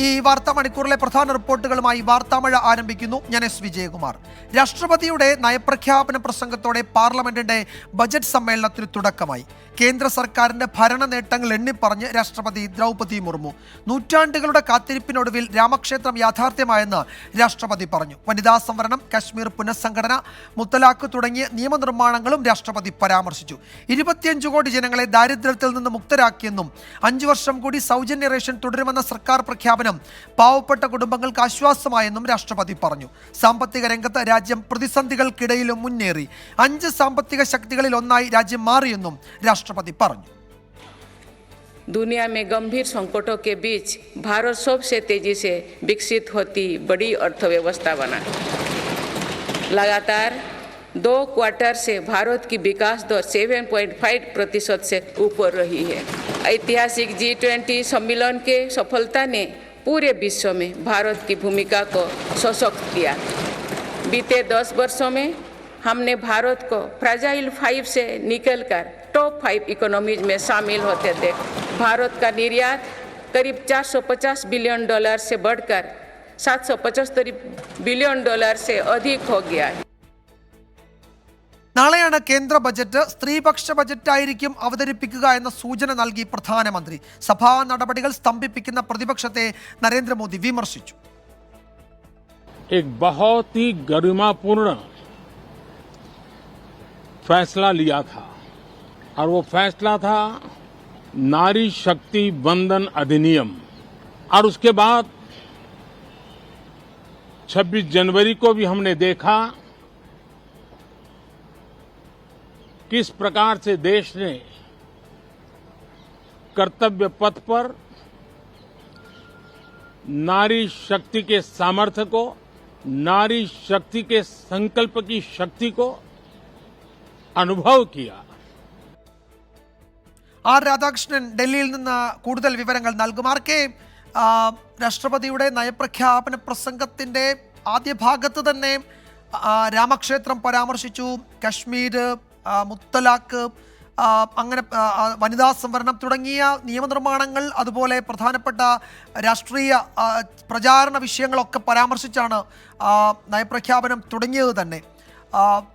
ഈ വാർത്താ മണിക്കൂറിലെ പ്രധാന റിപ്പോർട്ടുകളുമായി വാർത്താമഴ ആരംഭിക്കുന്നു. ഞാൻ എസ് വിജയകുമാർ. രാഷ്ട്രപതിയുടെ നയപ്രഖ്യാപന പ്രസംഗത്തോടെ പാർലമെന്റിന്റെ ബജറ്റ് സമ്മേളനത്തിന് തുടക്കമായി. കേന്ദ്ര സർക്കാരിന്റെ ഭരണ നേട്ടങ്ങൾ എണ്ണിപ്പറഞ്ഞ് രാഷ്ട്രപതി ദ്രൗപദി മുർമു. നൂറ്റാണ്ടുകളുടെ കാത്തിരിപ്പിനൊടുവിൽ രാമക്ഷേത്രം യാഥാർത്ഥ്യമായെന്ന് രാഷ്ട്രപതി പറഞ്ഞു. വനിതാ സംവരണം, കശ്മീർ പുനഃസംഘടന, മുത്തലാഖ് തുടങ്ങിയ നിയമനിർമ്മാണങ്ങളും രാഷ്ട്രപതി പരാമർശിച്ചു. 25 കോടി ജനങ്ങളെ ദാരിദ്ര്യത്തിൽ നിന്ന് മുക്തരാക്കിയെന്നും 5 വർഷം കൂടി സൗജന്യ റേഷൻ തുടരുമെന്ന സർക്കാർ പ്രഖ്യാപനം പാവപ്പെട്ട കുടുംബങ്ങൾക്ക് ആശ്വാസമായെന്നും രാഷ്ട്രപതി പറഞ്ഞു. സാമ്പത്തിക രംഗത്ത് രാജ്യം പ്രതിസന്ധികൾക്കിടയിലും മുന്നേറി. 5 സാമ്പത്തിക ശക്തികളിൽ ഒന്നായി രാജ്യം മാറിയെന്നും राष्ट्रपति പറഞ്ഞു. दुनिया में गंभीर संकटों के बीच भारत सबसे तेजी से विकसित होती बड़ी अर्थव्यवस्था बना. लगातार 2 क्वार्टर से भारत की विकास दर 7.5% से ऊपर रही है. ऐतिहासिक G20 सम्मेलन के सफलता ने पूरे विश्व में भारत की भूमिका को सशक्त किया. बीते 10 वर्षों में हमने भारत को फ्रेजाइल 5 से निकलकर टॉप 5 इकोनॉमीज में शामिल होते थे. भारत का निर्यात करीब $450 बिलियन से बढ़कर $775 बिलियन से अधिक हो गया है. നാളെയാണ് കേന്ദ്ര ബജറ്റ്. സ്ത്രീപക്ഷ ബജറ്റായിരിക്കും അവതരിപ്പിക്കുക എന്ന സൂചന നൽകി പ്രധാനമന്ത്രി. സഭാ നടപടികൾ സ്തംഭിപ്പിക്കുന്ന പ്രതിപക്ഷത്തെ നരേന്ദ്രമോദി വിമർശിച്ചു. एक बहुत ही गरिमापूर्ण फैसला लिया था और वो फैसला था नारी शक्ति वंदन अधिनियम. और उसके बाद 26 जनवरी को भी हमने देखा किस प्रकार से देश ने कर्तव्य पथ पर नारी शक्ति के सामर्थ्य को, नारी शक्ति के संकल्प की शक्ति को अनुभव किया. ആർ രാധാകൃഷ്ണൻ ഡൽഹിയിൽ നിന്ന് കൂടുതൽ വിവരങ്ങൾ നൽകും. ആർക്കെ, രാഷ്ട്രപതിയുടെ നയപ്രഖ്യാപന പ്രസംഗത്തിന്റെ ആദ്യ ഭാഗത്ത് തന്നെ രാമക്ഷേത്രം പരാമർശിച്ചു, കശ്മീർ, മുത്തലാഖ്, അങ്ങനെ വനിതാ സംവരണം തുടങ്ങിയ നിയമനിർമ്മാണങ്ങൾ, അതുപോലെ പ്രധാനപ്പെട്ട രാഷ്ട്രീയ പ്രചാരണ വിഷയങ്ങളൊക്കെ പരാമർശിച്ചാണ് നയപ്രഖ്യാപനം തുടങ്ങിയത് തന്നെ.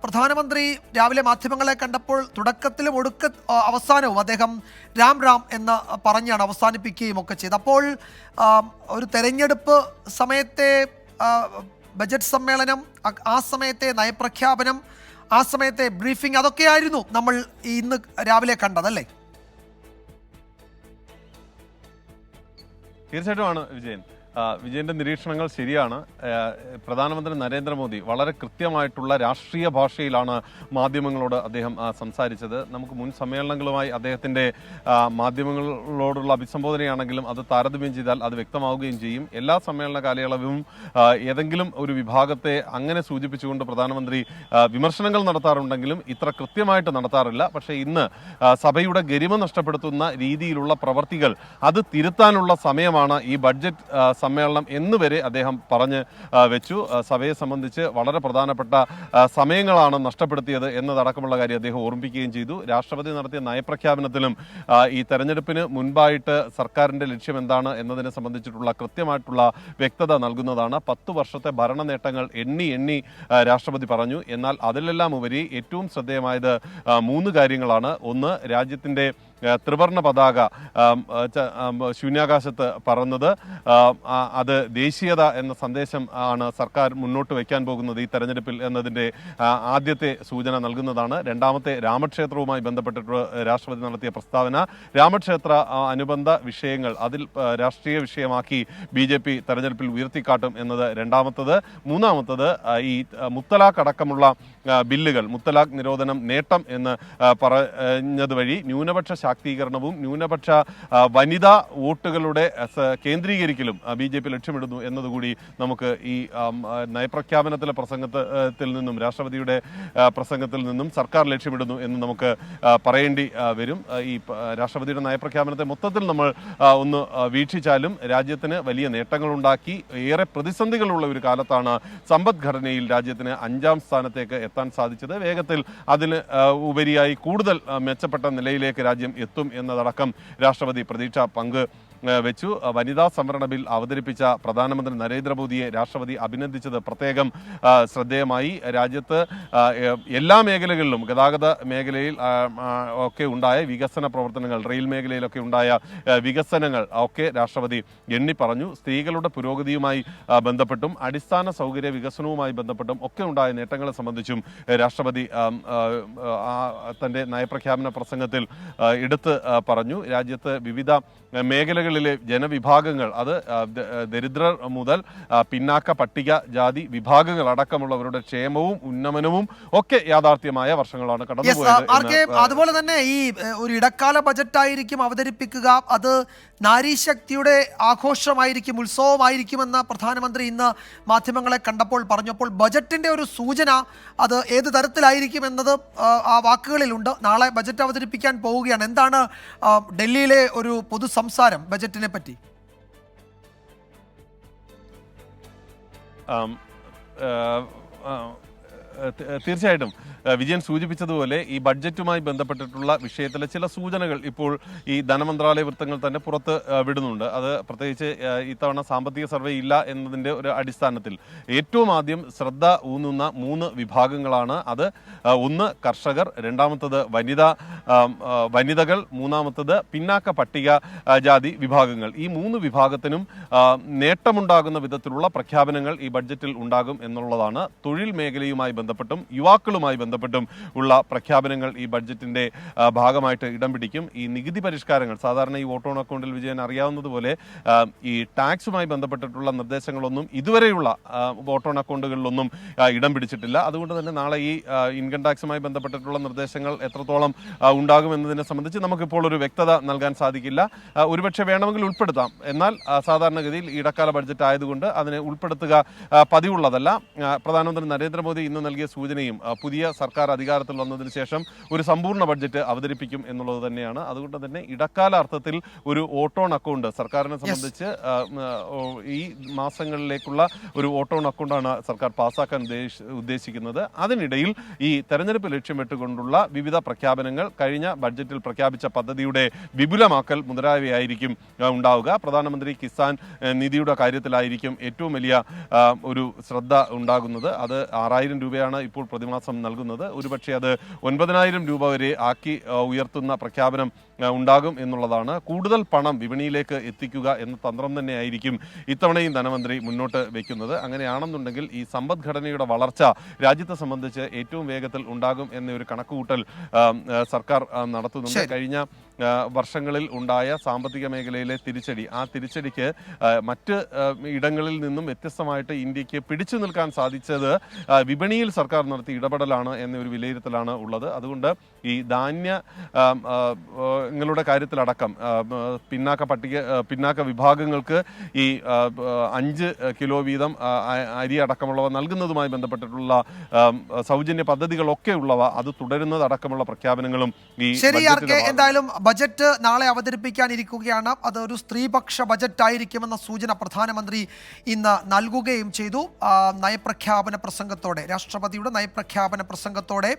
പ്രധാനമന്ത്രി രാവിലെ മാധ്യമങ്ങളെ കണ്ടപ്പോൾ തുടക്കത്തിലും അവസാനവും അദ്ദേഹം രാം രാം എന്ന് പറഞ്ഞാണ് അവസാനിപ്പിക്കുകയും ഒക്കെ ചെയ്ത്. അപ്പോൾ ഒരു തെരഞ്ഞെടുപ്പ് സമയത്തെ ബജറ്റ് സമ്മേളനം, ആ സമയത്തെ നയപ്രഖ്യാപനം, ആ സമയത്തെ ബ്രീഫിംഗ്, അതൊക്കെയായിരുന്നു നമ്മൾ ഇന്ന് രാവിലെ കണ്ടതല്ലേ? തീർച്ചയായിട്ടുമാണ് വിജയന്റെ നിരീക്ഷണങ്ങൾ ശരിയാണ്. പ്രധാനമന്ത്രി നരേന്ദ്രമോദി വളരെ കൃത്യമായിട്ടുള്ള രാഷ്ട്രീയ ഭാഷയിലാണ് മാധ്യമങ്ങളോട് അദ്ദേഹം സംസാരിച്ചത്. നമുക്ക് മുൻ സമ്മേളനങ്ങളുമായി അദ്ദേഹത്തിന്റെ മാധ്യമങ്ങളോടുള്ള അഭിസംബോധനയാണെങ്കിലും അത് താരതമ്യം ചെയ്താൽ അത് വ്യക്തമാവുകയും ചെയ്യും. എല്ലാ സമ്മേളന കാലയളവിലും ഏതെങ്കിലും ഒരു വിഭാഗത്തെ അങ്ങനെ സൂചിപ്പിച്ചുകൊണ്ട് പ്രധാനമന്ത്രി വിമർശനങ്ങൾ നടത്താറുണ്ടെങ്കിലും ഇത്ര കൃത്യമായിട്ട് നടത്താറില്ല. പക്ഷേ ഇന്ന് സഭയുടെ ഗരിമ നഷ്ടപ്പെടുത്തുന്ന രീതിയിലുള്ള പ്രവർത്തികൾ അത് തിരുത്താനുള്ള സമയമാണ് ഈ ബഡ്ജറ്റ് സമ്മേളനം എന്നുവരെ അദ്ദേഹം പറഞ്ഞു വെച്ചു. സഭയെ സംബന്ധിച്ച് വളരെ പ്രധാനപ്പെട്ട സമയങ്ങളാണ് നഷ്ടപ്പെടുത്തിയത് എന്നതടക്കമുള്ള കാര്യം അദ്ദേഹം ഓർമ്മിപ്പിക്കുകയും ചെയ്തു. രാഷ്ട്രപതി നടത്തിയ നയപ്രഖ്യാപനത്തിലും ഈ തെരഞ്ഞെടുപ്പിന് മുൻപായിട്ട് സർക്കാരിന്റെ ലക്ഷ്യം എന്താണ് എന്നതിനെ സംബന്ധിച്ചിട്ടുള്ള കൃത്യമായിട്ടുള്ള വ്യക്തത നൽകുന്നതാണ്. 10 വർഷത്തെ ഭരണ നേട്ടങ്ങൾ എണ്ണി രാഷ്ട്രപതി പറഞ്ഞു. എന്നാൽ അതിലെല്ലാം ഉപരി ഏറ്റവും ശ്രദ്ധേയമായത് 3 കാര്യങ്ങളാണ്. ഒന്ന്, രാജ്യത്തിന്റെ ത്രിവർണ്ണ പതാക ശൂന്യാകാശത്ത് പറന്നത്. അത് ദേശീയത എന്ന സന്ദേശം ആണ് സർക്കാർ മുന്നോട്ട് വയ്ക്കാൻ പോകുന്നത് ഈ തെരഞ്ഞെടുപ്പിൽ എന്നതിൻ്റെ ആദ്യത്തെ സൂചന നൽകുന്നതാണ്. രണ്ടാമത്തെ, രാമക്ഷേത്രവുമായി ബന്ധപ്പെട്ടിട്ട് രാഷ്ട്രപതി നടത്തിയ പ്രസ്താവന. രാമക്ഷേത്ര അനുബന്ധ വിഷയങ്ങൾ അതിൽ രാഷ്ട്രീയ വിഷയമാക്കി BJP തെരഞ്ഞെടുപ്പിൽ ഉയർത്തിക്കാട്ടും എന്നത് രണ്ടാമത്തത്. മൂന്നാമത്തത്, ഈ മുത്തലാഖ് അടക്കമുള്ള ബില്ലുകൾ, മുത്തലാഖ് നിരോധനം നേട്ടം എന്ന് പറഞ്ഞത് വഴി ന്യൂനപക്ഷ ശാക്തീകരണവും ന്യൂനപക്ഷ വനിതാ വോട്ടുകളുടെ കേന്ദ്രീകരിക്കലും BJP ലക്ഷ്യമിടുന്നു എന്നതുകൂടി നമുക്ക് ഈ നയപ്രഖ്യാപനത്തിലെ പ്രസംഗത്തിൽ നിന്നും, രാഷ്ട്രപതിയുടെ പ്രസംഗത്തിൽ നിന്നും സർക്കാർ ലക്ഷ്യമിടുന്നു എന്ന് നമുക്ക് പറയേണ്ടി വരും. ഈ രാഷ്ട്രപതിയുടെ നയപ്രഖ്യാപനത്തെ മൊത്തത്തിൽ നമ്മൾ ഒന്ന് വീക്ഷിച്ചാലും രാജ്യത്തിന് വലിയ നേട്ടങ്ങളുണ്ടാക്കി, ഏറെ പ്രതിസന്ധികളുള്ള ഒരു കാലത്താണ് സമ്പദ്ഘടനയിൽ രാജ്യത്തിന് 5ാം സ്ഥാനത്തേക്ക് എത്താൻ സാധിച്ചത്. വേഗത്തിൽ അതിന് ഉപരിയായി കൂടുതൽ മെച്ചപ്പെട്ട നിലയിലേക്ക് രാജ്യം എത്തും എന്നതടക്കം രാഷ്ട്രപതി പ്രതീക്ഷ വെച്ചു. വനിതാ സംവരണ ബിൽ അവതരിപ്പിച്ച പ്രധാനമന്ത്രി നരേന്ദ്രമോദിയെ രാഷ്ട്രപതി അഭിനന്ദിച്ചത് പ്രത്യേകം ശ്രദ്ധേയമായി. രാജ്യത്ത് എല്ലാ മേഖലകളിലും ഗതാഗത മേഖലയിൽ ഒക്കെ ഉണ്ടായ വികസന പ്രവർത്തനങ്ങൾ, റെയിൽ മേഖലയിലൊക്കെ ഉണ്ടായ വികസനങ്ങൾ ഒക്കെ രാഷ്ട്രപതി എണ്ണി പറഞ്ഞു. സ്ത്രീകളുടെ പുരോഗതിയുമായി ബന്ധപ്പെട്ടും അടിസ്ഥാന സൗകര്യ വികസനവുമായി ബന്ധപ്പെട്ടും ഒക്കെ ഉണ്ടായ നേട്ടങ്ങളെ സംബന്ധിച്ചും രാഷ്ട്രപതി തൻ്റെ നയപ്രഖ്യാപന പ്രസംഗത്തിൽ എടുത്ത് പറഞ്ഞു. രാജ്യത്ത് വിവിധ മേഖലകളിലെ ജനവിഭാഗങ്ങൾ, അത് ദരിദ്രർ മുതൽ പിന്നാക്ക പട്ടിക ജാതി വിഭാഗങ്ങൾ അടക്കമുള്ളവരുടെ ക്ഷേമവും ഉന്നമനവും ഒക്കെ യാഥാർത്ഥ്യമായ വർഷങ്ങളാണ് കടന്നുപോയത്. അതുപോലെ തന്നെ ഈ ഒരു ഇടക്കാല ബജറ്റായിരിക്കും അവതരിപ്പിക്കുക, അത് നാരീശക്തിയുടെ ആഘോഷമായിരിക്കും, ഉത്സവമായിരിക്കുമെന്ന് പ്രധാനമന്ത്രി ഇന്ന് മാധ്യമങ്ങളെ കണ്ടപ്പോൾ പറഞ്ഞപ്പോൾ ബജറ്റിന്റെ ഒരു സൂചന അത് ഏത് തരത്തിലായിരിക്കും എന്നത് ആ വാക്കുകളിലുണ്ട്. നാളെ ബജറ്റ് അവതരിപ്പിക്കാൻ പോവുകയാണ്. എന്താണ് ഡൽഹിയിലെ ഒരു പൊതു സംസാരം ബജറ്റിനെ പറ്റി? തീർച്ചയായിട്ടും വിജയൻ സൂചിപ്പിച്ചതുപോലെ ഈ ബഡ്ജറ്റുമായി ബന്ധപ്പെട്ടിട്ടുള്ള വിഷയത്തിലെ ചില സൂചനകൾ ഇപ്പോൾ ഈ ധനമന്ത്രാലയ വൃത്തങ്ങൾ തന്നെ പുറത്ത് വിടുന്നുണ്ട്. അത് പ്രത്യേകിച്ച് ഇത്തവണ സാമ്പത്തിക സർവേ ഇല്ല എന്നതിൻ്റെ ഒരു അടിസ്ഥാനത്തിൽ ഏറ്റവും ആദ്യം ശ്രദ്ധ ഊന്നുന്ന 3 വിഭാഗങ്ങളാണ്. അത് ഒന്ന് കർഷകർ, രണ്ടാമത്തത് വനിതകൾ, മൂന്നാമത്തത് പിന്നാക്ക പട്ടിക ജാതി വിഭാഗങ്ങൾ. ഈ 3 വിഭാഗത്തിനും നേട്ടമുണ്ടാകുന്ന വിധത്തിലുള്ള പ്രഖ്യാപനങ്ങൾ ഈ ബഡ്ജറ്റിൽ ഉണ്ടാകും എന്നുള്ളതാണ്. തൊഴിൽ മേഖലയുമായി ബന്ധപ്പെട്ടും യുവാക്കളുമായി ബന്ധപ്പെട്ടും ഉള്ള പ്രഖ്യാപനങ്ങൾ ഈ ബഡ്ജറ്റിന്റെ ഭാഗമായിട്ട് ഇടം പിടിക്കും. ഈ നികുതി പരിഷ്കാരങ്ങൾ, സാധാരണ ഈ വോട്ട് ഓൺ അക്കൗണ്ടിൽ വിജയൻ അറിയാവുന്നതുപോലെ ഈ ടാക്സുമായി ബന്ധപ്പെട്ടിട്ടുള്ള നിർദ്ദേശങ്ങളൊന്നും ഇതുവരെയുള്ള വോട്ട് ഓൺ അക്കൗണ്ടുകളിലൊന്നും ഇടം പിടിച്ചിട്ടില്ല. അതുകൊണ്ട് തന്നെ നാളെ ഈ ഇൻകം ടാക്സുമായി ബന്ധപ്പെട്ടിട്ടുള്ള നിർദ്ദേശങ്ങൾ എത്രത്തോളം ഉണ്ടാകും എന്നതിനെ സംബന്ധിച്ച് നമുക്കിപ്പോൾ ഒരു വ്യക്തത നൽകാൻ സാധിക്കില്ല. ഒരുപക്ഷെ വേണമെങ്കിൽ ഉൾപ്പെടുത്താം, എന്നാൽ സാധാരണഗതിയിൽ ഇടക്കാല ബഡ്ജറ്റ് ആയതുകൊണ്ട് അതിനെ ഉൾപ്പെടുത്തുക പതിവുള്ളതല്ല. പ്രധാനമന്ത്രി നരേന്ദ്രമോദി ഇന്ന് നൽകിയ സൂചനയും പുതിയ സർക്കാർ അധികാരത്തിൽ വന്നതിന് ശേഷം ഒരു സമ്പൂർണ്ണ ബഡ്ജറ്റ് അവതരിപ്പിക്കും എന്നുള്ളത് തന്നെയാണ്. അതുകൊണ്ട് തന്നെ ഇടക്കാല അർത്ഥത്തിൽ ഒരു വോട്ട് ഓൺ അക്കൗണ്ട് സർക്കാരിനെ സംബന്ധിച്ച് ഈ മാസങ്ങളിലേക്കുള്ള ഒരു വോട്ട് ഓൺ അക്കൗണ്ടാണ് സർക്കാർ പാസ്സാക്കാൻ ഉദ്ദേശിക്കുന്നത്. അതിനിടയിൽ ഈ തെരഞ്ഞെടുപ്പ് ലക്ഷ്യമിട്ടുകൊണ്ടുള്ള വിവിധ പ്രഖ്യാപനങ്ങൾ, കഴിഞ്ഞ ബഡ്ജറ്റിൽ പ്രഖ്യാപിച്ച പദ്ധതിയുടെ വിപുലമാക്കൽ മുതലായവയായിരിക്കും ഉണ്ടാവുക. പ്രധാനമന്ത്രി കിസാൻ നിധിയുടെ കാര്യത്തിലായിരിക്കും ഏറ്റവും വലിയ ഒരു ശ്രദ്ധ ഉണ്ടാകുന്നത്. അത് 6000 രൂപയാണ് ഇപ്പോൾ പ്രതിമാസം നൽകുന്നത്. ഒരുപക്ഷെ അത് 9000 രൂപ വരെ ആക്കി ഉയർത്തുന്ന പ്രഖ്യാപനം ഉണ്ടാകും എന്നുള്ളതാണ്. കൂടുതൽ പണം വിപണിയിലേക്ക് എത്തിക്കുക എന്ന തന്ത്രം തന്നെയായിരിക്കും ഇത്തവണയും ധനമന്ത്രി മുന്നോട്ട് വയ്ക്കുന്നത്. അങ്ങനെയാണെന്നുണ്ടെങ്കിൽ ഈ സമ്പദ്ഘടനയുടെ വളർച്ച രാജ്യത്തെ സംബന്ധിച്ച് ഏറ്റവും വേഗത്തിൽ ഉണ്ടാകും എന്നൊരു കണക്കുകൂട്ടൽ സർക്കാർ നടത്തുന്നുണ്ട്. കഴിഞ്ഞ വർഷങ്ങളിൽ ഉണ്ടായ സാമ്പത്തിക മേഖലയിലെ തിരിച്ചടി, ആ തിരിച്ചടിക്ക് മറ്റ് ഇടങ്ങളിൽ നിന്നും വ്യത്യസ്തമായിട്ട് ഇന്ത്യക്ക് പിടിച്ചു നിൽക്കാൻ സാധിച്ചത് വിപണിയിൽ സർക്കാർ നടത്തിയ ഇടപെടലാണ് എന്നൊരു വിലയിരുത്തലാണ് ഉള്ളത്. അതുകൊണ്ട് ഈ ധാന്യങ്ങളുടെ കാര്യത്തിലടക്കം പിന്നാക്ക വിഭാഗങ്ങൾക്ക് ഈ 5 കിലോ വീതം അരി അടക്കമുള്ളവ നൽകുന്നതുമായി ബന്ധപ്പെട്ടിട്ടുള്ള സൗജന്യ പദ്ധതികളൊക്കെ ഉള്ളവ അത് തുടരുന്നതടക്കമുള്ള പ്രഖ്യാപനങ്ങളും ഈ എന്തായാലും ബജറ്റ് നാളെ അവതരിപ്പിക്കാനിരിക്കുകയാണ്. അതൊരു സ്ത്രീപക്ഷ ബജറ്റ് ആയിരിക്കുമെന്ന സൂചന പ്രധാനമന്ത്രി ഇന്ന് നൽകുകയും ചെയ്തു. നയപ്രഖ്യാപന പ്രസംഗത്തോടെ, രാഷ്ട്രപതിയുടെ നയപ്രഖ്യാപന പ്രസംഗത്തോടെ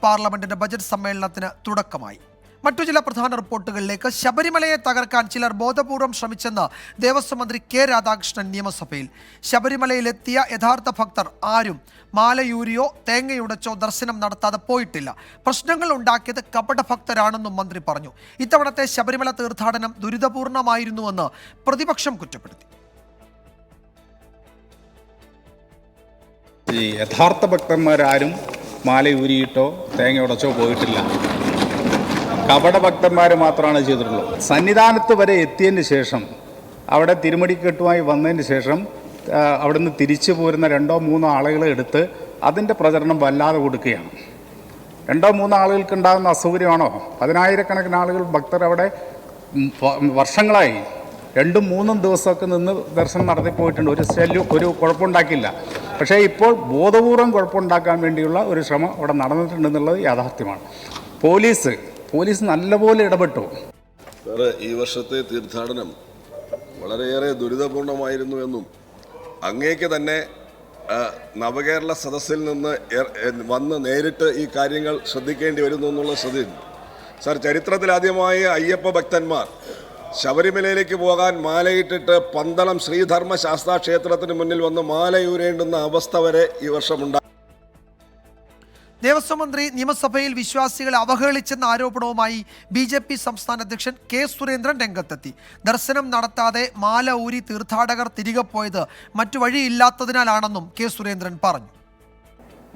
പാർലമെന്റിന്റെ ബജറ്റ് സമ്മേളനത്തിന് തുടക്കമായി. മറ്റു ചില പ്രധാന റിപ്പോർട്ടുകളിലേക്ക്. ശബരിമലയെ തകർക്കാൻ ചിലർ ബോധപൂർവം ശ്രമിച്ചെന്ന് ദേവസ്വം മന്ത്രി കെ രാധാകൃഷ്ണൻ നിയമസഭയിൽ. ശബരിമലയിലെത്തിയ യഥാർത്ഥ ഭക്തർ ആരും മാലയൂരിയോ തേങ്ങയുടച്ചോ ദർശനം നടത്താതെ പോയിട്ടില്ല. പ്രശ്നങ്ങൾ ഉണ്ടാക്കിയത് കപടഭക്തരാണെന്നും മന്ത്രി പറഞ്ഞു. ഇത്തവണത്തെ ശബരിമല തീർത്ഥാടനം ദുരിതപൂർണമായിരുന്നുവെന്ന് പ്രതിപക്ഷം കുറ്റപ്പെടുത്തി. യഥാർത്ഥ ഭക്തന്മാരാരും മാലയൂരിയിട്ടോ തേങ്ങയുടച്ചോ പോയിട്ടില്ല. കപടഭക്തന്മാർ മാത്രമാണ് ചെയ്തിട്ടുള്ളത്. സന്നിധാനത്ത് വരെ എത്തിയതിന് ശേഷം, അവിടെ തിരുമടിക്കെട്ടുമായി വന്നതിന് ശേഷം അവിടുന്ന് തിരിച്ചു പോരുന്ന 2-3 ആളുകളെ എടുത്ത് അതിൻ്റെ പ്രചരണം വല്ലാതെ കൊടുക്കുകയാണ്. 2-3 ആളുകൾക്ക് ഉണ്ടാകുന്ന അസൗകര്യമാണോ? 10,000-കണക്കിന് ആളുകൾ ഭക്തർ അവിടെ വർഷങ്ങളായി 2-3 ദിവസമൊക്കെ നിന്ന് ദർശനം നടത്തി പോയിട്ടുണ്ട്. ഒരു കുഴപ്പമുണ്ടാക്കില്ല. പക്ഷേ ഇപ്പോൾ ബോധപൂർവം കുഴപ്പമുണ്ടാക്കാൻ വേണ്ടിയുള്ള ഒരു ശ്രമം അവിടെ നടന്നിട്ടുണ്ടെന്നുള്ളത് യാഥാർത്ഥ്യമാണ്. പോലീസ് നല്ലപോലെ ഇടപെട്ടു. സാറ്, ഈ വർഷത്തെ തീർത്ഥാടനം വളരെയേറെ ദുരിതപൂർണമായിരുന്നു എന്നും അങ്ങേക്ക് തന്നെ നവകേരള സദസ്സിൽ നിന്ന് വന്ന് നേരിട്ട് ഈ കാര്യങ്ങൾ ശ്രദ്ധിക്കേണ്ടി വരുന്നു എന്നുള്ള ശ്രദ്ധയുണ്ട്. സാർ, ചരിത്രത്തിലാദ്യമായി അയ്യപ്പ ഭക്തന്മാർ ശബരിമലയിലേക്ക് പോകാൻ മാലയിട്ടിട്ട് പന്തളം ശ്രീധർമ്മ ശാസ്താ ക്ഷേത്രത്തിന് മുന്നിൽ വന്ന് മാലയൂരേണ്ടുന്ന അവസ്ഥ വരെ ഈ വർഷമുണ്ടായി. ദേവസ്വം മന്ത്രി നിയമസഭയിൽ വിശ്വാസികളെ അവഹേളിച്ചെന്ന ആരോപണവുമായി BJP സംസ്ഥാന അധ്യക്ഷൻ കെ സുരേന്ദ്രൻ രംഗത്തെത്തി. ദർശനം നടത്താതെ മാല ഊരി തീർത്ഥാടകർ തിരികെ പോയത് മറ്റു വഴിയില്ലാത്തതിനാലാണെന്നും കെ സുരേന്ദ്രൻ പറഞ്ഞു.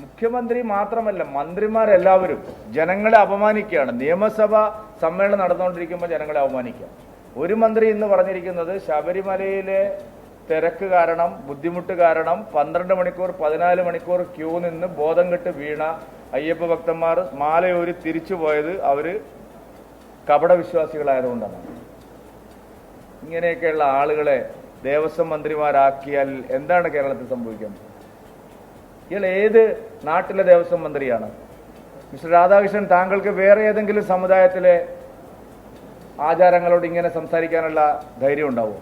മുഖ്യമന്ത്രി മാത്രമല്ല, മന്ത്രിമാരെല്ലാവരും ജനങ്ങളെ അപമാനിക്കുകയാണ്. നിയമസഭ സമ്മേളനം നടന്നുകൊണ്ടിരിക്കുമ്പോൾ ജനങ്ങളെ അവമാനിക്കുക. ഒരു മന്ത്രി ഇന്ന് പറഞ്ഞിരിക്കുന്നത് ശബരിമലയിലെ തിരക്ക് കാരണം, ബുദ്ധിമുട്ട് കാരണം 12 മണിക്കൂർ 14 മണിക്കൂർ ക്യൂ നിന്ന് ബോധം കെട്ട് വീണ അയ്യപ്പ ഭക്തന്മാർ മാലയൂരി തിരിച്ചു പോയത് അവര് കപട വിശ്വാസികളായതുകൊണ്ടാണ്. ഇങ്ങനെയൊക്കെയുള്ള ആളുകളെ ദേവസ്വം മന്ത്രിമാരാക്കിയാൽ എന്താണ് കേരളത്തിൽ സംഭവിക്കാൻ? ഇയാൾ ഏത് നാട്ടിലെ ദേവസ്വം മന്ത്രിയാണ്? മിസ്റ്റർ രാധാകൃഷ്ണൻ, താങ്കൾക്ക് വേറെ ഏതെങ്കിലും സമുദായത്തിലെ ആചാരങ്ങളോട് ഇങ്ങനെ സംസാരിക്കാനുള്ള ധൈര്യം ഉണ്ടാവും?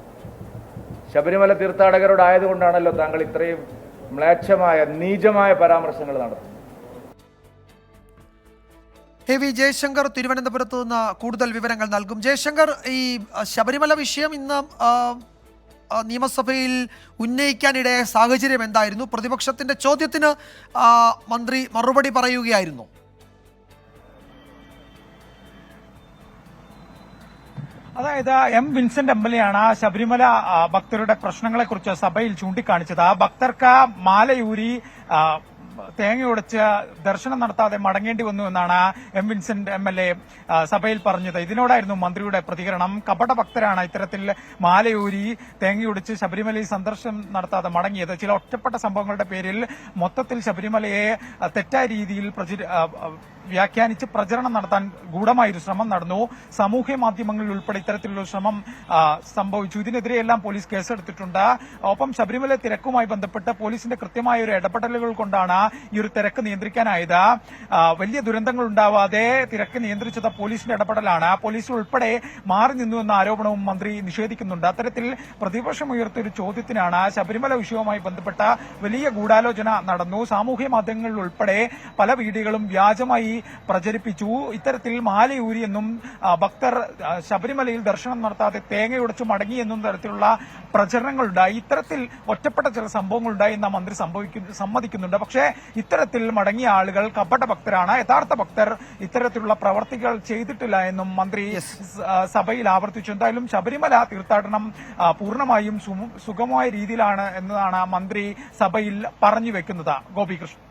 ശബരിമല തീർത്ഥാടകരോടായതുകൊണ്ടാണല്ലോ താങ്കൾ ഇത്രയും മ്ലേച്ഛമായ നീചമായ പരാമർശങ്ങൾ നടത്തുന്നത്. വി ജയശങ്കർ തിരുവനന്തപുരത്ത് നിന്ന് കൂടുതൽ വിവരങ്ങൾ നൽകും. ജയശങ്കർ, ഈ ശബരിമല വിഷയം ഇന്ന് നിയമസഭയിൽ ഉന്നയിക്കാനിടയായ സാഹചര്യം എന്തായിരുന്നു? പ്രതിപക്ഷത്തിന്റെ ചോദ്യത്തിന് മന്ത്രി മറുപടി പറയുകയായിരുന്നു. അതായത് വിൻസെന്റ് MLA ആണ് ശബരിമല ഭക്തരുടെ പ്രശ്നങ്ങളെക്കുറിച്ച് സഭയിൽ ചൂണ്ടിക്കാണിച്ചത്. ഭക്തർക്ക് മാലയൂരി തേങ്ങയുടച്ച് ദർശനം നടത്താതെ മടങ്ങേണ്ടി വന്നു എന്നാണ് വിൻസെന്റ് MLA സഭയിൽ പറഞ്ഞത്. ഇതിനോടായിരുന്നു മന്ത്രിയുടെ പ്രതികരണം. കപട ഭക്തരാണ് ഇത്തരത്തിൽ മാലയൂരി തേങ്ങയുടച്ച് ശബരിമലയിൽ സന്ദർശനം നടത്താതെ മടങ്ങിയത്. ചില ഒറ്റപ്പെട്ട സംഭവങ്ങളുടെ പേരിൽ മൊത്തത്തിൽ ശബരിമലയെ തെറ്റായ രീതിയിൽ വ്യാഖ്യാനിച്ച് പ്രചരണം നടത്താൻ ഗൂഢമായൊരു ശ്രമം നടന്നു. സാമൂഹ്യ മാധ്യമങ്ങളിൽ ഉൾപ്പെടെ ഇത്തരത്തിലുള്ള ശ്രമം സംഭവിച്ചു. ഇതിനെതിരെയെല്ലാം പോലീസ് കേസെടുത്തിട്ടുണ്ട്. ഒപ്പം ശബരിമല തിരക്കുമായി ബന്ധപ്പെട്ട് പോലീസിന്റെ കൃത്യമായ ഒരു ഇടപെടലുകൾ കൊണ്ടാണ് ഈ ഒരു തിരക്ക് നിയന്ത്രിക്കാനായത്. വലിയ ദുരന്തങ്ങൾ ഉണ്ടാവാതെ തിരക്ക് നിയന്ത്രിച്ചത് പോലീസിന്റെ ഇടപെടലാണ്. പോലീസ് ഉൾപ്പെടെ മാറി നിന്നു എന്ന ആരോപണവും മന്ത്രി നിഷേധിക്കുന്നുണ്ട്. അത്തരത്തിൽ പ്രതിപക്ഷം ഉയർത്തിയ ഒരു ചോദ്യത്തിനാണ് ശബരിമല വിഷയവുമായി ബന്ധപ്പെട്ട വലിയ ഗൂഢാലോചന നടന്നു. സാമൂഹ്യ മാധ്യമങ്ങളിൽ ഉൾപ്പെടെ പല വീഡിയോകളും വ്യാജമായി പ്രചരിപ്പിച്ചു. ഇത്തരത്തിൽ മാലയൂരിയെന്നും ഭക്തർ ശബരിമലയിൽ ദർശനം നടത്താതെ തേങ്ങയുടച്ചു മടങ്ങിയെന്നും തരത്തിലുള്ള പ്രചരണങ്ങളുണ്ടായി. ഇത്തരത്തിൽ ഒറ്റപ്പെട്ട ചില സംഭവങ്ങളുണ്ടായി എന്ന മന്ത്രി സമ്മതിക്കുന്നുണ്ട്. പക്ഷേ ഇത്തരത്തിൽ മടങ്ങിയ ആളുകൾ കപട ഭക്തരാണ്. യഥാർത്ഥ ഭക്തർ ഇത്തരത്തിലുള്ള പ്രവർത്തികൾ ചെയ്തിട്ടില്ല എന്നും മന്ത്രി സഭയിൽ ആവർത്തിച്ചു. എന്തായാലും ശബരിമല തീർത്ഥാടനം പൂർണ്ണമായും സുഗമമായ രീതിയിലാണ് എന്നതാണ് മന്ത്രി സഭയിൽ പറഞ്ഞു വെക്കുന്നത്. ഗോപികൃഷ്ണൻ.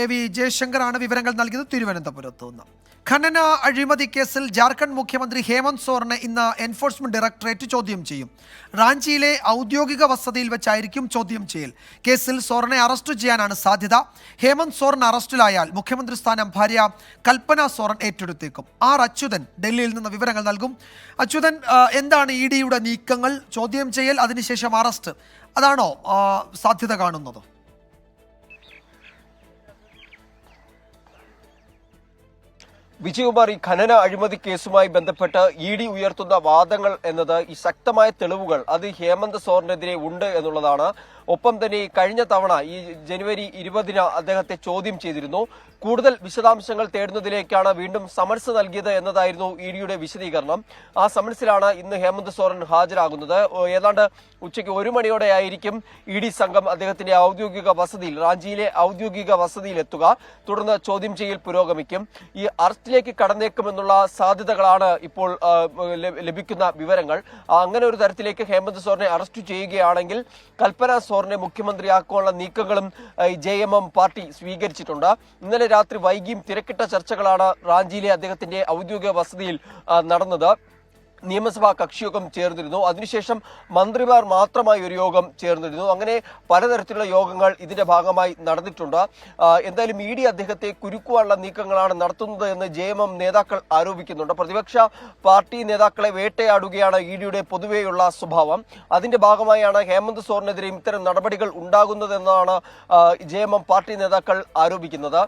വി ജയശങ്കറാണ് വിവരങ്ങൾ നൽകിയത് തിരുവനന്തപുരത്ത് നിന്ന്. ഖനന അഴിമതി കേസിൽ ജാർഖണ്ഡ് മുഖ്യമന്ത്രി ഹേമന്ത് സോറനെ ഇന്ന് എൻഫോഴ്സ്മെന്റ് ഡയറക്ടറേറ്റ് ചോദ്യം ചെയ്യും. റാഞ്ചിയിലെ ഔദ്യോഗിക വസതിയിൽ വെച്ചായിരിക്കും ചോദ്യം ചെയ്യൽ. കേസിൽ സോറനെ അറസ്റ്റ് ചെയ്യാനാണ് സാധ്യത. ഹേമന്ത് സോറൻ അറസ്റ്റിലായാൽ മുഖ്യമന്ത്രി സ്ഥാനം ഭാര്യ കൽപ്പന സോറൻ ഏറ്റെടുത്തേക്കും. അച്യുതൻ ഡൽഹിയിൽ നിന്ന് വിവരങ്ങൾ നൽകും. അച്യുതൻ, എന്താണ് EDയുടെ നീക്കങ്ങൾ? ചോദ്യം ചെയ്യൽ, അതിനുശേഷം അറസ്റ്റ്, അതാണോ സാധ്യത കാണുന്നത്? വിജയകുമാർ, ഈ ഖനന അഴിമതി കേസുമായി ബന്ധപ്പെട്ട് ED ഉയർത്തുന്ന വാദങ്ങൾ എന്നത് ഈ ശക്തമായ തെളിവുകൾ അത് ഹേമന്ത് സോറനെതിരെ ഉണ്ട് എന്നുള്ളതാണ്. ഒപ്പം തന്നെ കഴിഞ്ഞ തവണ ഈ ജനുവരി 20-ന് അദ്ദേഹത്തെ ചോദ്യം ചെയ്തിരുന്നു. കൂടുതൽ വിശദാംശങ്ങൾ തേടുന്നതിലേക്കാണ് വീണ്ടും സമൻസ് നൽകിയത് എന്നതായിരുന്നു EDയുടെ വിശദീകരണം. ആ സമൻസിലാണ് ഇന്ന് ഹേമന്ത് സോറൻ ഹാജരാകുന്നത്. ഏതാണ്ട് ഉച്ചയ്ക്ക് 1 മണിയോടെയായിരിക്കും ED സംഘം അദ്ദേഹത്തിന്റെ ഔദ്യോഗിക വസതിയിൽ, റാഞ്ചിയിലെ ഔദ്യോഗിക വസതിയിൽ എത്തുക. തുടർന്ന് ചോദ്യം ചെയ്യൽ പുരോഗമിക്കും. ഈ അറസ്റ്റിലേക്ക് കടന്നേക്കുമെന്നുള്ള സാധ്യതകളാണ് ഇപ്പോൾ ലഭിക്കുന്ന വിവരങ്ങൾ. അങ്ങനെ ഒരു തരത്തിലേക്ക് ഹേമന്ത് സോറനെ അറസ്റ്റ് ചെയ്യുകയാണെങ്കിൽ കൽപ്പന സോറനെ മുഖ്യമന്ത്രിയാക്കാനുള്ള നീക്കങ്ങളും JMM പാർട്ടി സ്വീകരിച്ചിട്ടുണ്ട്. ഇന്നലെ രാത്രി വൈകിയും തിരക്കിട്ട ചർച്ചകളാണ് റാഞ്ചിയിലെ അദ്ദേഹത്തിന്റെ ഔദ്യോഗിക വസതിയിൽ നടന്നത്. നിയമസഭാ കക്ഷിയോഗം ചേർന്നിരുന്നു. അതിനുശേഷം മന്ത്രിമാർ മാത്രമായി ഒരു യോഗം ചേർന്നിരുന്നു. അങ്ങനെ പലതരത്തിലുള്ള യോഗങ്ങൾ ഇതിന്റെ ഭാഗമായി നടന്നിട്ടുണ്ട്. എന്തായാലും ED അദ്ദേഹത്തെ കുരുക്കുവാനുള്ള നീക്കങ്ങളാണ് നടത്തുന്നത് എന്ന് JMM നേതാക്കൾ ആരോപിക്കുന്നുണ്ട്. പ്രതിപക്ഷ പാർട്ടി നേതാക്കളെ വേട്ടയാടുകയാണ് EDയുടെ പൊതുവെയുള്ള സ്വഭാവം. അതിന്റെ ഭാഗമായാണ് ഹേമന്ത് സോറനെതിരെയും ഇത്തരം നടപടികൾ ഉണ്ടാകുന്നതെന്നാണ് JMM പാർട്ടി നേതാക്കൾ ആരോപിക്കുന്നത്.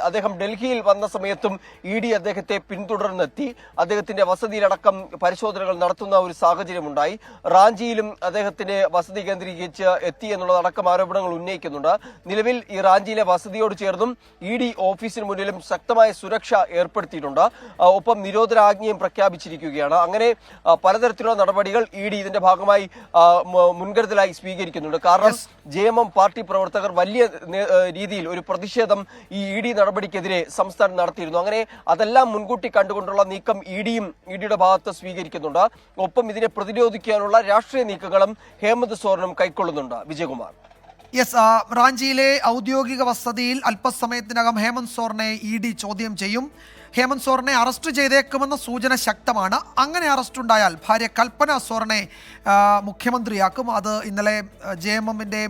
അദ്ദേഹം ഡൽഹിയിൽ വന്ന സമയത്തും ED അദ്ദേഹത്തെ പിന്തുടർന്നെത്തി. അദ്ദേഹത്തിന്റെ വസതിയിലടക്കം പരിശോധനകൾ നടത്തുന്ന ഒരു സാഹചര്യമുണ്ടായി. റാഞ്ചിയിലും അദ്ദേഹത്തിന്റെ വസതി കേന്ദ്രീകരിച്ച് എത്തി എന്നുള്ളതടക്കം ആരോപണങ്ങൾ ഉന്നയിക്കുന്നുണ്ട്. നിലവിൽ ഈ റാഞ്ചിയിലെ വസതിയോട് ചേർന്നും ED ഓഫീസിന് മുന്നിലും ശക്തമായ സുരക്ഷ ഏർപ്പെടുത്തിയിട്ടുണ്ട്. ഒപ്പം നിരോധനാജ്ഞയും പ്രഖ്യാപിച്ചിരിക്കുകയാണ്. അങ്ങനെ പലതരത്തിലുള്ള നടപടികൾ ED ഇതിന്റെ ഭാഗമായി മുൻകരുതലായി സ്വീകരിക്കുന്നുണ്ട്. കാരണം JMM പാർട്ടി പ്രവർത്തകർ വലിയ രീതിയിൽ ഒരു പ്രതിഷേധം ഈ ED നടപടിക്കെതിരെ സംസ്ഥാനം നടത്തിയിരുന്നു. അങ്ങനെ അതെല്ലാം മുൻകൂട്ടി കണ്ടുകൊണ്ടുള്ള നീക്കം EDയുടെ ഭാഗത്ത് സ്വീകരിക്കുന്നുണ്ട്. ഒപ്പം ഇതിനെ പ്രതിരോധിക്കാനുള്ള രാഷ്ട്രീയ നീക്കങ്ങളും ഹേമന്ത് സോറനും കൈക്കൊള്ളുന്നുണ്ട്. വിജയകുമാർ. റാഞ്ചിയിലെ ഔദ്യോഗിക വസതിയിൽ അല്പസമയത്തിനകം ഹേമന്ത് സോറനെ ED ചോദ്യം ചെയ്യും. ഹേമന്ത് സോറനെ അറസ്റ്റ് ചെയ്തേക്കുമെന്ന സൂചന ശക്തമാണ്. അങ്ങനെ അറസ്റ്റ് ഉണ്ടായാൽ ഭാര്യ കൽപ്പന സോറനെ മുഖ്യമന്ത്രിയാക്കും. അത് ഇന്നലെ JMMന്റെ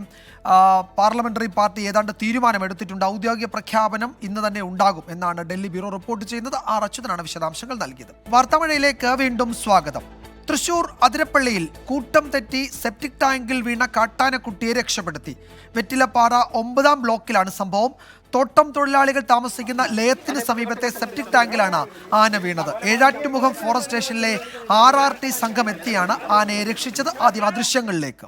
പാർലമെന്ററി പാർട്ടി ഏതാണ്ട് തീരുമാനമെടുത്തിട്ടുണ്ട്. ഔദ്യോഗിക പ്രഖ്യാപനം ഇന്ന് തന്നെ ഉണ്ടാകും എന്നാണ് ഡൽഹി ബ്യൂറോ റിപ്പോർട്ട് ചെയ്യുന്നത്. അച്യുതനാണ് വിശദാംശങ്ങൾ നൽകിയത്. വാർത്താമഴയിലേക്ക് വീണ്ടും സ്വാഗതം. തൃശൂർ അതിരപ്പള്ളിയിൽ കൂട്ടം തെറ്റി സെപ്റ്റിക് ടാങ്കിൽ വീണ കാട്ടാനക്കുട്ടിയെ രക്ഷപ്പെടുത്തി. വെറ്റിലപ്പാറ 9-ാം ബ്ലോക്കിലാണ് സംഭവം. തോട്ടം തൊഴിലാളികൾ താമസിക്കുന്ന ലയത്തിന് സമീപത്തെ സെപ്റ്റിക് ടാങ്കിലാണ് ആന വീണത്. ഏഴാറ്റുമുഖം ഫോറസ്റ്റ് സ്റ്റേഷനിലെ RRT സംഘം എത്തിയാണ് ആനയെ രക്ഷിച്ചത്. ആദ്യം ആ ദൃശ്യങ്ങളിലേക്ക്.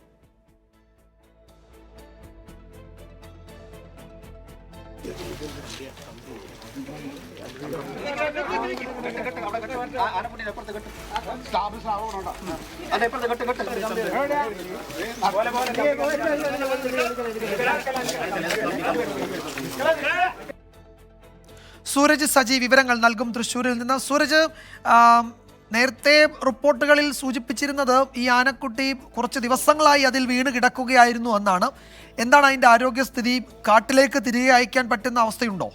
സൂരജ് സജി വിവരങ്ങൾ നൽകും തൃശ്ശൂരിൽ നിന്ന്. സൂരജ്, നേരത്തെ റിപ്പോർട്ടുകളിൽ സൂചിപ്പിച്ചിരുന്നത് ഈ ആനക്കുട്ടി കുറച്ച് ദിവസങ്ങളായി അതിൽ വീണ് കിടക്കുകയായിരുന്നു എന്നാണ്. എന്താണ് അതിൻ്റെ ആരോഗ്യസ്ഥിതി? കാട്ടിലേക്ക് തിരികെ അയക്കാൻ പറ്റുന്ന അവസ്ഥയുണ്ടോ?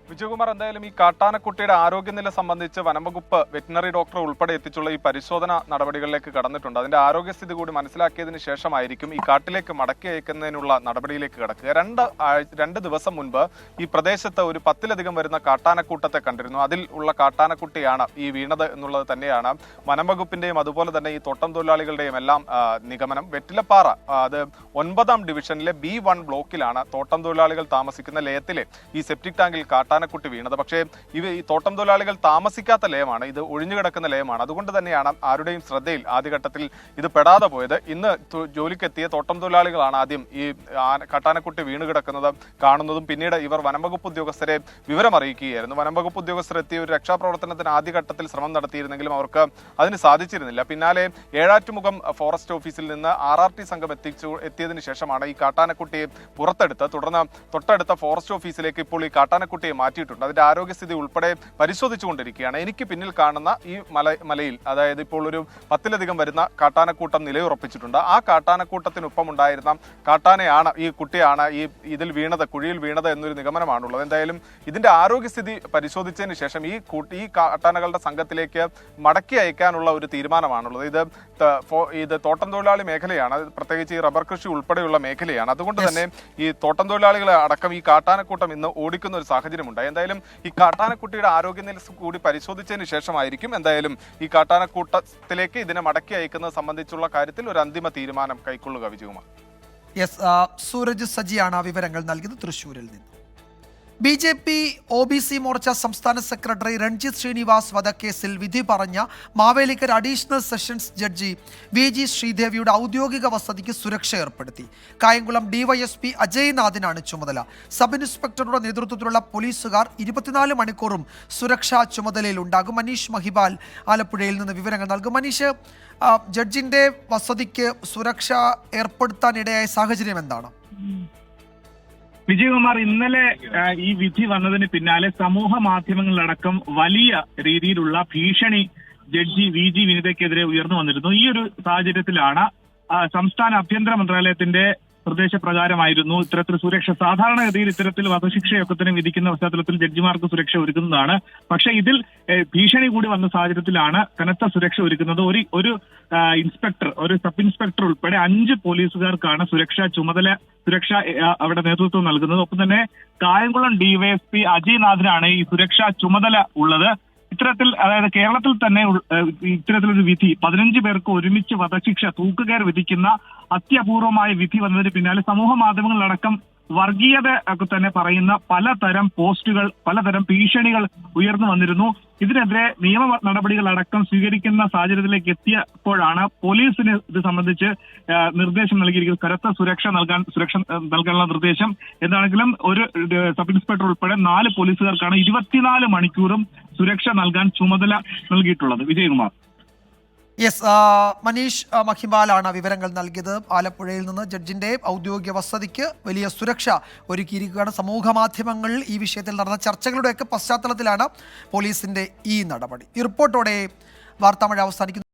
വിജയകുമാർ, എന്തായാലും ഈ കാട്ടാനക്കുട്ടിയുടെ ആരോഗ്യനില സംബന്ധിച്ച് വനംവകുപ്പ് വെറ്റിനറി ഡോക്ടർ ഉൾപ്പെടെ എത്തിച്ചുള്ള ഈ പരിശോധന നടപടികളിലേക്ക് കടന്നിട്ടുണ്ട്. അതിന്റെ ആരോഗ്യസ്ഥിതി കൂടി മനസ്സിലാക്കിയതിന് ശേഷമായിരിക്കും ഈ കാട്ടിലേക്ക് മടക്കി അയക്കുന്നതിനുള്ള നടപടിയിലേക്ക് കടക്കുക. രണ്ട് ദിവസം മുൻപ് ഈ പ്രദേശത്ത് ഒരു 10-ലധികം വരുന്ന കാട്ടാനക്കൂട്ടത്തെ കണ്ടിരുന്നു. അതിൽ ഉള്ള കാട്ടാനക്കുട്ടിയാണ് ഈ വീണത് എന്നുള്ളത് തന്നെയാണ് വനംവകുപ്പിന്റെയും അതുപോലെ തന്നെ ഈ തോട്ടം തൊഴിലാളികളുടെയും എല്ലാം നിഗമനം. വെറ്റിലപ്പാറ അത് 9-ാം ഡിവിഷനിലെ B1 ബ്ലോക്കിലാണ് തോട്ടം തൊഴിലാളികൾ താമസിക്കുന്ന ലയത്തിലെ ഈ സെപ്റ്റിക് ടാങ്കിൽ കാട്ടാനക്കുട്ടി വീണത്. പക്ഷേ ഈ തോട്ടം തൊഴിലാളികൾ താമസിക്കാത്ത ലയമാണ്, ഇത് ഒഴിഞ്ഞുകിടക്കുന്ന ലയമാണ്. അതുകൊണ്ട് തന്നെയാണ് ആരുടെയും ശ്രദ്ധയിൽ ആദ്യഘട്ടത്തിൽ ഇത് പെടാതെ പോയത്. ഇന്ന് ജോലിക്കെത്തിയ തോട്ടം തൊഴിലാളികളാണ് ആദ്യം ഈ കാട്ടാനക്കുട്ടി വീണ് കിടക്കുന്നത് കാണുന്നതും പിന്നീട് ഇവർ വനംവകുപ്പ് ഉദ്യോഗസ്ഥരെ വിവരം അറിയിക്കുകയായിരുന്നു. വനംവകുപ്പ് ഉദ്യോഗസ്ഥർ എത്തിയ ഒരു രക്ഷാപ്രവർത്തനത്തിന് ആദ്യഘട്ടത്തിൽ ശ്രമം നടത്തിയിരുന്നെങ്കിലും അവർക്ക് അതിന് സാധിച്ചിരുന്നില്ല. പിന്നാലെ ഏഴാറ്റുമുഖം ഫോറസ്റ്റ് ഓഫീസിൽ നിന്ന് RRT സംഘം എത്തിയതിനു ശേഷമാണ് ഈ കാട്ടാനക്കുട്ടിയെ പുറത്തെടുത്ത് തുടർന്ന് തൊട്ടടുത്ത ഫോറസ്റ്റ് ഓഫീസിലേക്ക് ഇപ്പോൾ ഈ കാട്ടാനക്കുട്ടിയെ മാറ്റിയിട്ടുണ്ട്. അതിന്റെ ആരോഗ്യസ്ഥിതി ഉൾപ്പെടെ പരിശോധിച്ചുകൊണ്ടിരിക്കുകയാണ്. എനിക്ക് പിന്നിൽ കാണുന്ന ഈ മലയിൽ അതായത് ഇപ്പോൾ ഒരു 10-ലധികം വരുന്ന കാട്ടാനക്കൂട്ടം നിലയുറപ്പിച്ചിട്ടുണ്ട്. ആ കാട്ടാനക്കൂട്ടത്തിനൊപ്പം ഉണ്ടായിരുന്ന കാട്ടാനയാണ് ഈ കുട്ടിയാണ് ഇതിൽ വീണത്, കുഴിയിൽ വീണത് എന്നൊരു നിഗമനമാണുള്ളത്. എന്തായാലും ഇതിന്റെ ആരോഗ്യസ്ഥിതി പരിശോധിച്ചതിന് ശേഷം ഈ കാട്ടാനകളുടെ സംഘത്തിലേക്ക് മടക്കി അയക്കാനുള്ള ഒരു തീരുമാനമാണുള്ളത്. ഇത് തോട്ടം തൊഴിലാളി മേഖലയാണ്, പ്രത്യേകിച്ച് ഈ റബ്ബർ കൃഷി ഉൾപ്പെടെയുള്ള മേഖലയാണ്. അതുകൊണ്ട് തന്നെ ഈ തോട്ടം തൊഴിലാളികളെ അടക്കം ഈ കാട്ടാനക്കൂട്ടം ഇന്ന് ഓടിക്കുന്ന ഒരു സാഹചര്യമുണ്ടായി. എന്തായാലും ഈ കാട്ടാനക്കുട്ടിയുടെ ആരോഗ്യനില കൂടി പരിശോധിച്ചതിന് ശേഷമായിരിക്കും എന്തായാലും ഈ കാട്ടാനക്കൂട്ടത്തിലേക്ക് ഇതിനെ മടക്കി അയക്കുന്നത് സംബന്ധിച്ചുള്ള കാര്യത്തിൽ ഒരു അന്തിമ തീരുമാനം കൈക്കൊള്ളുക. വിജയകുമാർ. സൂരജ് സജിയാണ് വിവരങ്ങൾ നൽകിയത് തൃശ്ശൂരിൽ നിന്ന്. BJP OBC മോർച്ച സംസ്ഥാന സെക്രട്ടറി രഞ്ജിത്ത് ശ്രീനിവാസ് വധക്കേസിൽ വിധി പറഞ്ഞ Mavelikara additional sessions judge VG ശ്രീദേവിയുടെ ഔദ്യോഗിക വസതിക്ക് സുരക്ഷ ഏർപ്പെടുത്തി. കായംകുളം DYSP അജയ്നാഥിനാണ് ചുമതല. സബ് ഇൻസ്പെക്ടറുടെ നേതൃത്വത്തിലുള്ള പോലീസുകാർ 24 മണിക്കൂറും സുരക്ഷാ ചുമതലയിലുണ്ടാകും. മനീഷ് മഹിബാൽ ആലപ്പുഴയിൽ നിന്ന് വിവരങ്ങൾ നൽകും. മനീഷ്, ജഡ്ജിന്റെ വസതിക്ക് സുരക്ഷ ഏർപ്പെടുത്താനിടയായ സാഹചര്യം എന്താണ്? വിജയകുമാർ, ഇന്നലെ ഈ വിധി വന്നതിന് പിന്നാലെ സമൂഹ മാധ്യമങ്ങളിലടക്കം വലിയ രീതിയിലുള്ള ഭീഷണി ജഡ്ജി VG വിനിതയ്ക്കെതിരെ ഉയർന്നു വന്നിരുന്നു. ഈ ഒരു സാഹചര്യത്തിലാണ് സംസ്ഥാന ആഭ്യന്തര മന്ത്രാലയത്തിന്റെ നിർദ്ദേശപ്രകാരമായിരുന്നു ഇത്തരത്തിൽ സുരക്ഷ. സാധാരണഗതിയിൽ ഇത്തരത്തിൽ വധശിക്ഷയൊക്കെ തന്നെ വിധിക്കുന്ന പശ്ചാത്തലത്തിൽ ജഡ്ജിമാർക്ക് സുരക്ഷ ഒരുക്കുന്നതാണ്. പക്ഷെ ഇതിൽ ഭീഷണി കൂടി വന്ന സാഹചര്യത്തിലാണ് കനത്ത സുരക്ഷ ഒരുക്കുന്നത്. ഒരു ഇൻസ്പെക്ടർ, ഒരു സബ് ഇൻസ്പെക്ടർ ഉൾപ്പെടെ 5 പോലീസുകാർക്കാണ് സുരക്ഷ അവിടെ നേതൃത്വം നൽകുന്നത്. ഒപ്പം തന്നെ കായംകുളം DYSP അജയ്നാഥിനാണ് ഈ സുരക്ഷാ ചുമതല ഉള്ളത്. ഇത്തരത്തിൽ, അതായത് കേരളത്തിൽ തന്നെ ഇത്തരത്തിലൊരു വിധി 15 പേർക്ക് ഒരുമിച്ച് വധശിക്ഷ തൂക്കുകയർ വിധിക്കുന്ന അത്യപൂർവമായ വിധി വന്നതിന് പിന്നാലെ സമൂഹ മാധ്യമങ്ങളിലടക്കം വർഗീയത ഒക്കെ തന്നെ പറയുന്ന പലതരം പോസ്റ്റുകൾ, പലതരം ഭീഷണികൾ ഉയർന്നു വന്നിരുന്നു. ഇതിനെതിരെ നിയമ നടപടികളടക്കം സ്വീകരിക്കുന്ന സാഹചര്യത്തിലേക്ക് എത്തിയപ്പോഴാണ് പോലീസിന് ഇത് സംബന്ധിച്ച് നിർദ്ദേശം നൽകിയിരിക്കുന്നത്. കനത്ത സുരക്ഷ നൽകാനുള്ള നിർദ്ദേശം. എന്താണെങ്കിലും ഒരു സബ് ഇൻസ്പെക്ടർ ഉൾപ്പെടെ 4 പോലീസുകാർക്കാണ് 24 മണിക്കൂറും സുരക്ഷ നൽകാൻ ചുമതല നൽകിയിട്ടുള്ളത്. വിജയകുമാർ. യെസ്, മനീഷ് മഹിബാലാണ് വിവരങ്ങൾ നൽകിയത്. ആലപ്പുഴയിൽ നിന്ന് ജഡ്ജിന്റെ ഔദ്യോഗിക വസതിക്ക് വലിയ സുരക്ഷ ഒരുക്കിയിരിക്കുകയാണ്. സമൂഹ മാധ്യമങ്ങളിൽ ഈ വിഷയത്തിൽ നടന്ന ചർച്ചകളുടെയൊക്കെ പശ്ചാത്തലത്തിലാണ് പോലീസിന്റെ ഈ നടപടി. ഈ റിപ്പോർട്ടോടെ വാർത്താമഴ അവസാനിക്കുന്നു.